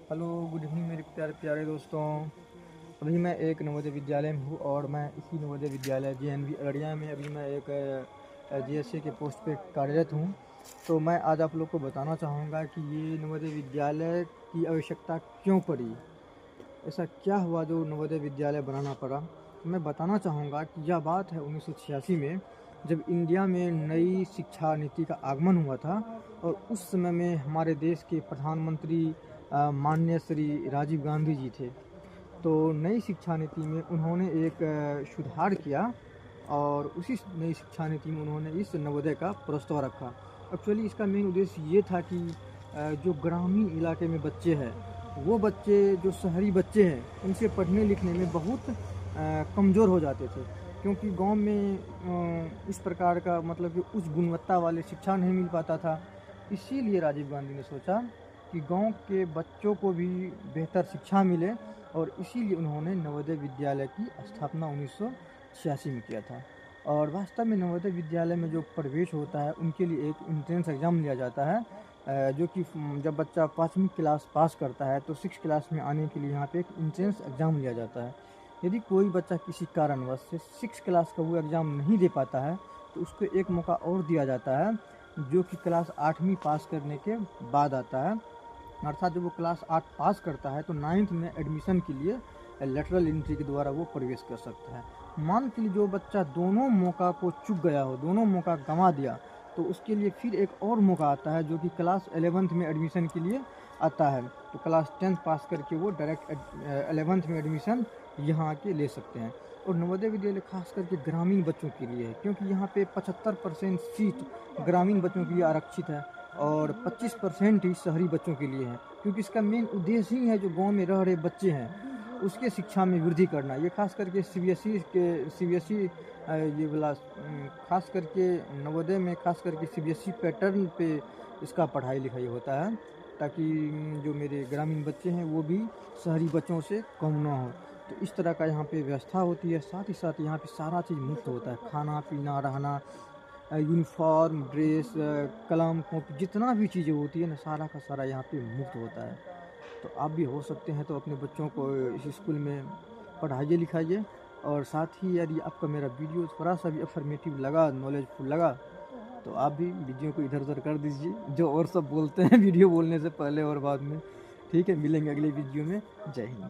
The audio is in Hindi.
हेलो, गुड इवनिंग मेरे प्यारे प्यारे दोस्तों। अभी मैं एक नवोदय विद्यालय में हूँ और मैं इसी नवोदय विद्यालय JNV अररिया में अभी मैं एक JSA के पोस्ट पे कार्यरत हूँ। तो मैं आज आप लोग को बताना चाहूँगा कि ये नवोदय विद्यालय की आवश्यकता क्यों पड़ी, ऐसा क्या हुआ जो नवोदय विद्यालय बनाना पड़ा। तो मैं बताना चाहूँगा कि यह बात है 1986 में, जब इंडिया में नई शिक्षा नीति का आगमन हुआ था और उस समय में हमारे देश के प्रधानमंत्री माननीय श्री राजीव गांधी जी थे। तो नई शिक्षा नीति में उन्होंने एक सुधार किया और उसी नई शिक्षा नीति में उन्होंने इस नवोदय का प्रस्ताव रखा। एक्चुअली इसका मेन उद्देश्य ये था कि जो ग्रामीण इलाके में बच्चे हैं, वो बच्चे जो शहरी बच्चे हैं, उनसे पढ़ने लिखने में बहुत कमज़ोर हो जाते थे, क्योंकि गांव में इस प्रकार का मतलब कि उच्च गुणवत्ता वाले शिक्षा नहीं मिल पाता था। इसीलिए राजीव गांधी ने सोचा कि गांव के बच्चों को भी बेहतर शिक्षा मिले और इसीलिए उन्होंने नवोदय विद्यालय की स्थापना 1986 में किया था। और वास्तव में नवोदय विद्यालय में जो प्रवेश होता है उनके लिए एक एंट्रेंस एग्ज़ाम लिया जाता है, जो कि जब बच्चा 5वीं क्लास पास करता है तो 6 क्लास में आने के लिए यहाँ पे एक एंट्रेंस एग्ज़ाम लिया जाता है। यदि कोई बच्चा किसी कारणवश से 6 क्लास का वो एग्ज़ाम नहीं दे पाता है तो उसको एक मौका और दिया जाता है, जो कि क्लास 8वीं पास करने के बाद आता है। अर्थात जब वो क्लास 8 पास करता है तो 9th में एडमिशन के लिए लेटरल एंट्री के द्वारा वो प्रवेश कर सकता है। मान के लिए जो बच्चा दोनों मौका को चूक गया हो, दोनों मौका गंवा दिया, तो उसके लिए फिर एक और मौका आता है जो कि क्लास 11th में एडमिशन के लिए आता है। तो क्लास 10th पास करके वो डायरेक्ट 11th में एडमिशन यहाँ आके ले सकते हैं। और नवोदय विद्यालय खास करके ग्रामीण बच्चों के लिए है, क्योंकि यहाँ पे 75% सीट ग्रामीण बच्चों के लिए आरक्षित है और 25% ही शहरी बच्चों के लिए है, क्योंकि इसका मेन उद्देश्य ही है जो गांव में रह रहे बच्चे हैं उसके शिक्षा में वृद्धि करना। ये खास करके CBSE ये वाला खास करके नवोदय में खास करके CBSE पैटर्न पे इसका पढ़ाई लिखाई होता है, ताकि जो मेरे ग्रामीण बच्चे हैं वो भी शहरी बच्चों से कम ना हो। तो इस तरह का यहाँ पे व्यवस्था होती है। साथ ही साथ यहाँ पे सारा चीज़ मुफ्त होता है, खाना पीना रहना, यूनिफॉर्म ड्रेस, कलम कॉपी, जितना भी चीज़ें होती है ना, सारा का सारा यहाँ पे मुफ्त होता है। तो आप भी हो सकते हैं तो अपने बच्चों को इस स्कूल में पढ़ाइए लिखाइए। और साथ ही यदि आपका मेरा वीडियो थोड़ा सा भी अफर्मेटिव लगा, नॉलेजफुल लगा, तो आप भी वीडियो को इधर उधर कर दीजिए, जो और सब बोलते हैं वीडियो बोलने से पहले और बाद में। ठीक है, मिलेंगे अगले वीडियो में। जय हिंद।